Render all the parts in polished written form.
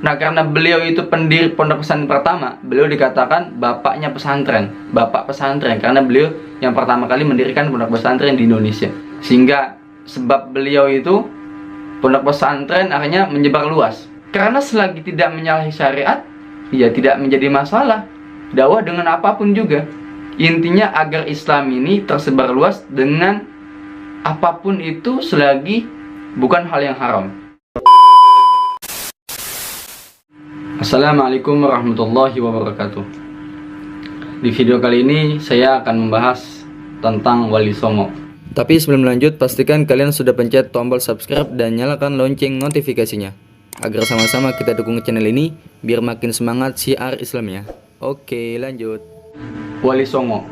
Nah, karena beliau itu pendiri pondok pesantren pertama, beliau dikatakan bapaknya pesantren, bapak pesantren, karena beliau yang pertama kali mendirikan pondok pesantren di Indonesia. Sehingga sebab beliau itu pondok pesantren akhirnya menyebar luas. Karena selagi tidak menyalahi syariat, ya tidak menjadi masalah. Dakwah dengan apapun juga. Intinya agar Islam ini tersebar luas dengan apapun itu selagi bukan hal yang haram. Assalamualaikum warahmatullahi wabarakatuh. Di video kali ini saya akan membahas tentang Wali Songo. Tapi sebelum lanjut, pastikan kalian sudah pencet tombol subscribe dan nyalakan lonceng notifikasinya agar sama-sama kita dukung channel ini biar makin semangat syiar Islamnya. Oke, lanjut. Wali Songo.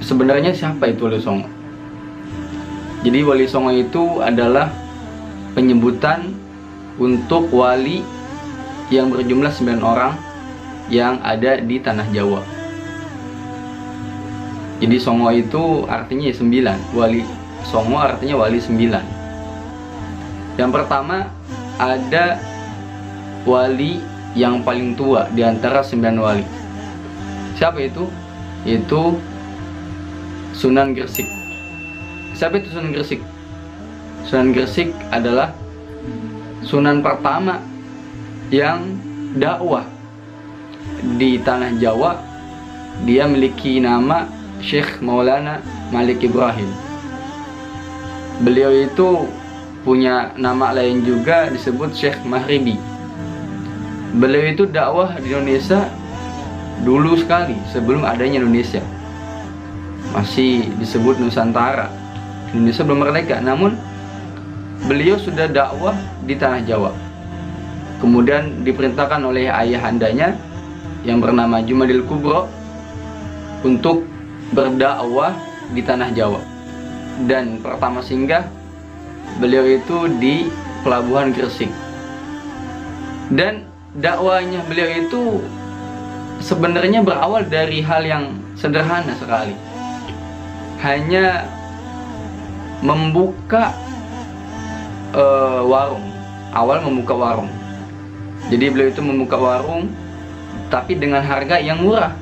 Sebenarnya siapa itu Wali Songo? Jadi Wali Songo itu adalah penyebutan untuk wali yang berjumlah 9 orang yang ada di tanah Jawa. Jadi Songo itu artinya 9. Wali Songo artinya wali 9. Yang pertama ada wali yang paling tua di antara 9 wali. Siapa itu? Itu Sunan Gresik. Siapa itu Sunan Gresik? Sunan Gresik adalah sunan pertama yang dakwah di tanah Jawa. Dia memiliki nama Syekh Maulana Malik Ibrahim. Beliau itu punya nama lain juga disebut Syekh Mahribi. Beliau itu dakwah di Indonesia dulu sekali sebelum adanya Indonesia. Masih disebut Nusantara. Indonesia belum merdeka, namun beliau sudah dakwah di tanah Jawa. Kemudian diperintahkan oleh ayahandanya yang bernama Jumadil Kubro untuk berdakwah di tanah Jawa. Dan pertama singgah beliau itu di Pelabuhan Gresik. Dan dakwahnya beliau itu sebenarnya berawal dari hal yang sederhana sekali. Hanya membuka warung. Awal membuka warung. Jadi beliau itu membuka warung tapi dengan harga yang murah.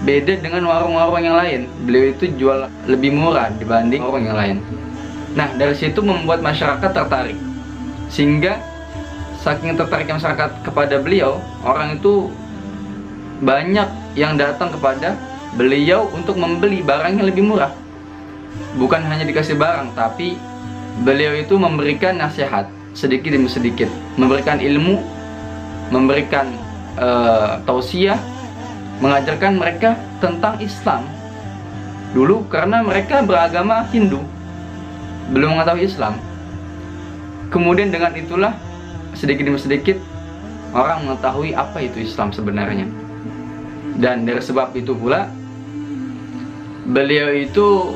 Beda dengan warung-warung yang lain. Beliau itu jual lebih murah dibanding warung yang lain. Nah, dari situ membuat masyarakat tertarik. Sehingga saking tertariknya masyarakat kepada beliau, orang itu banyak yang datang kepada beliau untuk membeli barang yang lebih murah. Bukan hanya dikasih barang, tapi beliau itu memberikan nasihat sedikit demi sedikit, memberikan ilmu, memberikan tausiah, mengajarkan mereka tentang Islam. Dulu karena mereka beragama Hindu, belum mengetahui Islam. Kemudian dengan itulah sedikit demi sedikit orang mengetahui apa itu Islam sebenarnya. Dan dari sebab itu pula beliau itu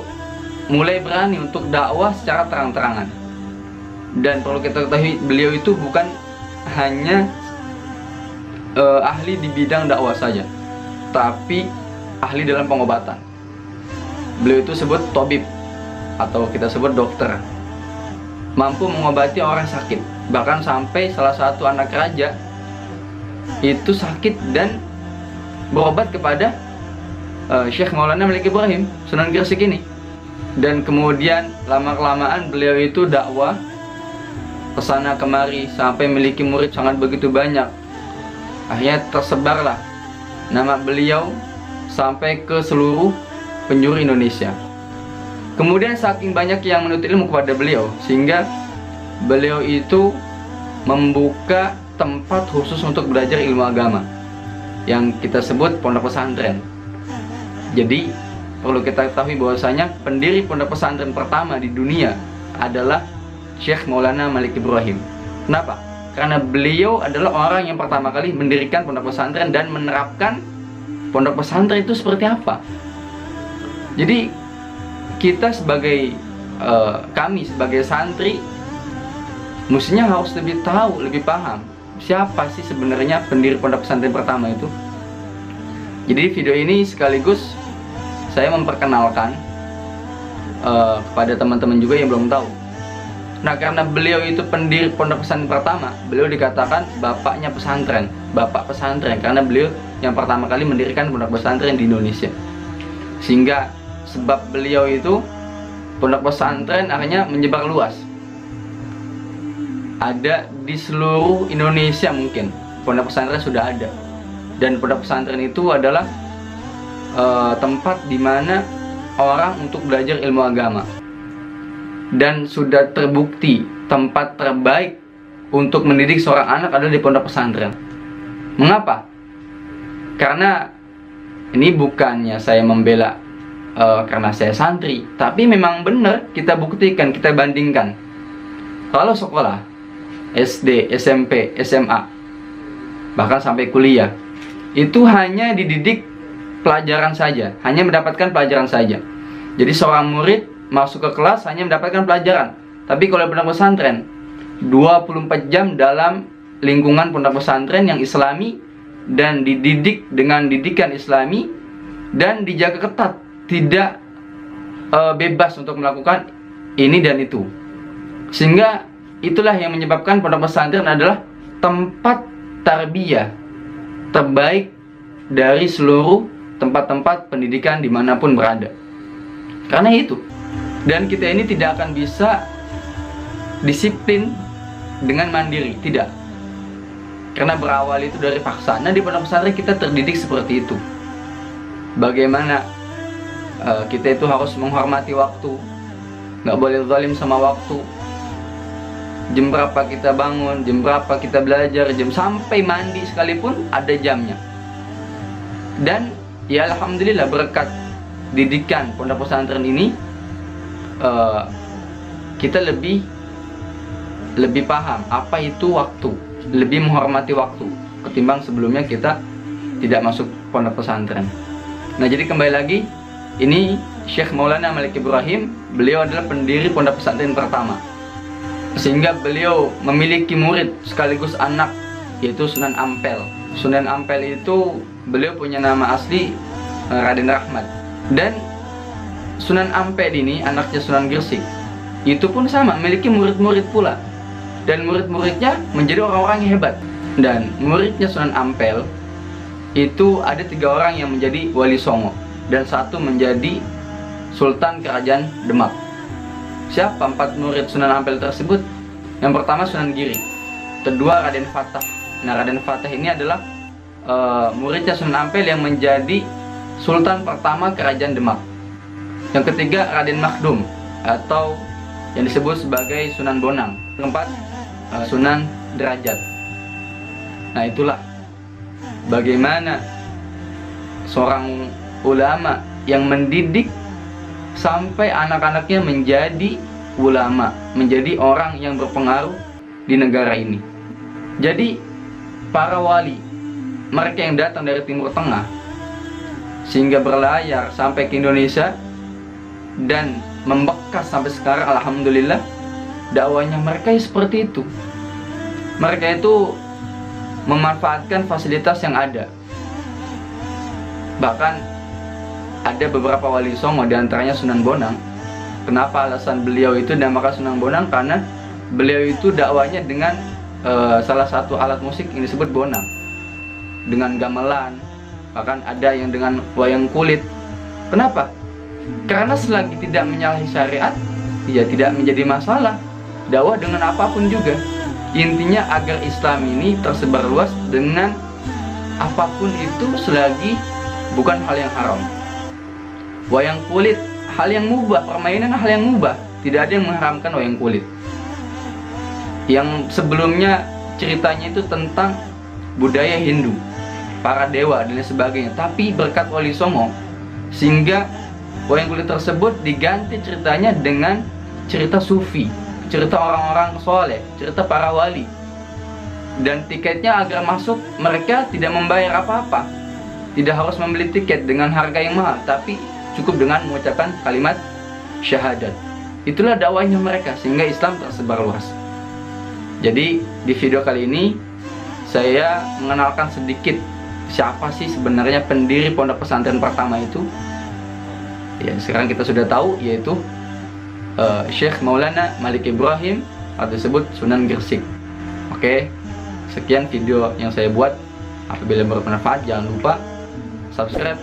mulai berani untuk dakwah secara terang-terangan. Dan perlu kita ketahui, beliau itu bukan hanya ahli di bidang dakwah saja, tapi ahli dalam pengobatan. Beliau itu sebut tabib atau kita sebut dokter, mampu mengobati orang sakit. Bahkan sampai salah satu anak raja itu sakit dan berobat kepada Syekh Maulana Malik Ibrahim, Sunan Gresik ini. Dan kemudian lama-kelamaan beliau itu dakwah kesana kemari sampai memiliki murid sangat begitu banyak. Akhirnya tersebarlah nama beliau sampai ke seluruh penjuru Indonesia. Kemudian saking banyak yang menuntut ilmu kepada beliau, sehingga beliau itu membuka tempat khusus untuk belajar ilmu agama yang kita sebut pondok pesantren. Jadi perlu kita ketahui bahwasanya pendiri pondok pesantren pertama di dunia adalah Syekh Maulana Malik Ibrahim. Kenapa? Karena beliau adalah orang yang pertama kali mendirikan pondok pesantren dan menerapkan pondok pesantren itu seperti apa. Jadi kita sebagai kami sebagai santri mestinya harus lebih tahu, lebih paham siapa sih sebenarnya pendiri pondok pesantren pertama itu. Jadi video ini sekaligus saya memperkenalkan kepada teman-teman juga yang belum tahu. Nah, karena beliau itu pendiri pondok pesantren pertama, beliau dikatakan bapaknya pesantren, bapak pesantren, karena beliau yang pertama kali mendirikan pondok pesantren di Indonesia. Sehingga sebab beliau itu, pondok pesantren akhirnya menyebar luas. Ada di seluruh Indonesia mungkin, pondok pesantren sudah ada. Dan pondok pesantren itu adalah tempat di mana orang untuk belajar ilmu agama. Dan sudah terbukti tempat terbaik untuk mendidik seorang anak adalah di pondok pesantren. Mengapa? Karena ini bukannya saya membela karena saya santri, tapi memang benar kita buktikan, kita bandingkan. Kalau sekolah SD, SMP, SMA, bahkan sampai kuliah, itu hanya dididik pelajaran saja, hanya mendapatkan pelajaran saja. Jadi seorang murid masuk ke kelas hanya mendapatkan pelajaran. Tapi kalau pondok pesantren 24 jam dalam lingkungan pondok pesantren yang islami dan dididik dengan didikan islami dan dijaga ketat, tidak bebas untuk melakukan ini dan itu. Sehingga itulah yang menyebabkan pondok pesantren adalah tempat tarbiyah terbaik dari seluruh tempat-tempat pendidikan dimanapun berada. Karena itu. Dan kita ini tidak akan bisa disiplin dengan mandiri, tidak. Karena berawal itu dari paksa. Nah, di pondok pesantren kita terdidik seperti itu. Bagaimana kita itu harus menghormati waktu, nggak boleh zalim sama waktu. Jam berapa kita bangun, jam berapa kita belajar, jam sampai mandi sekalipun ada jamnya. Dan ya alhamdulillah berkat didikan pondok pesantren ini, kita lebih paham apa itu waktu, lebih menghormati waktu ketimbang sebelumnya kita tidak masuk pondok pesantren. Nah, jadi kembali lagi, ini Syekh Maulana Malik Ibrahim, beliau adalah pendiri pondok pesantren pertama, sehingga beliau memiliki murid sekaligus anak, yaitu Sunan Ampel. Sunan Ampel itu beliau punya nama asli Raden Rahmat. Dan Sunan Ampel ini anaknya Sunan Gresik, itu pun sama, memiliki murid-murid pula. Dan murid-muridnya menjadi orang-orang yang hebat. Dan muridnya Sunan Ampel itu ada 3 orang yang menjadi wali songo, dan 1 menjadi Sultan Kerajaan Demak. Siapa 4 murid Sunan Ampel tersebut? Yang pertama Sunan Giri, kedua Raden Fatah. Nah, Raden Fatah ini adalah muridnya Sunan Ampel yang menjadi Sultan pertama Kerajaan Demak. Yang ketiga Raden Makhdum atau yang disebut sebagai Sunan Bonang. Keempat Sunan Derajat. Nah, itulah bagaimana seorang ulama yang mendidik sampai anak-anaknya menjadi ulama, menjadi orang yang berpengaruh di negara ini. Jadi para wali, mereka yang datang dari Timur Tengah sehingga berlayar sampai ke Indonesia dan membekas sampai sekarang, alhamdulillah, dakwahnya mereka seperti itu. Mereka itu memanfaatkan fasilitas yang ada. Bahkan ada beberapa wali songo, diantaranya Sunan Bonang. Kenapa alasan beliau itu dinamakan Sunan Bonang? Karena beliau itu dakwahnya dengan salah satu alat musik yang disebut bonang, dengan gamelan, bahkan ada yang dengan wayang kulit. Kenapa? Karena selagi tidak menyalahi syariat, ya tidak menjadi masalah. Dakwah dengan apapun juga. Intinya agar Islam ini tersebar luas dengan apapun itu selagi bukan hal yang haram. Wayang kulit hal yang mubah, permainan hal yang mubah. Tidak ada yang mengharamkan wayang kulit. Yang sebelumnya ceritanya itu tentang budaya Hindu, para dewa dan lain sebagainya. Tapi berkat Wali Songo, sehingga wayang kulit tersebut diganti ceritanya dengan cerita sufi, cerita orang-orang soleh, cerita para wali. Dan tiketnya agar masuk mereka tidak membayar apa-apa, tidak harus membeli tiket dengan harga yang mahal, tapi cukup dengan mengucapkan kalimat syahadat. Itulah dakwahnya mereka sehingga Islam tersebar luas. Jadi di video kali ini saya mengenalkan sedikit siapa sih sebenarnya pendiri pondok pesantren pertama itu. Ya, sekarang kita sudah tahu, yaitu Syekh Maulana Malik Ibrahim atau disebut Sunan Gresik. Oke, sekian video yang saya buat. Apabila bermanfaat, jangan lupa subscribe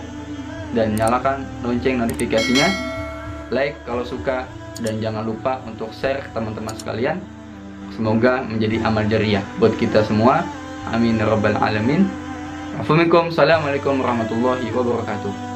dan nyalakan lonceng notifikasinya, like kalau suka, dan jangan lupa untuk share ke teman-teman sekalian. Semoga menjadi amal jariah buat kita semua. Amin ya rabbal alamin. Assalamualaikum warahmatullahi wabarakatuh.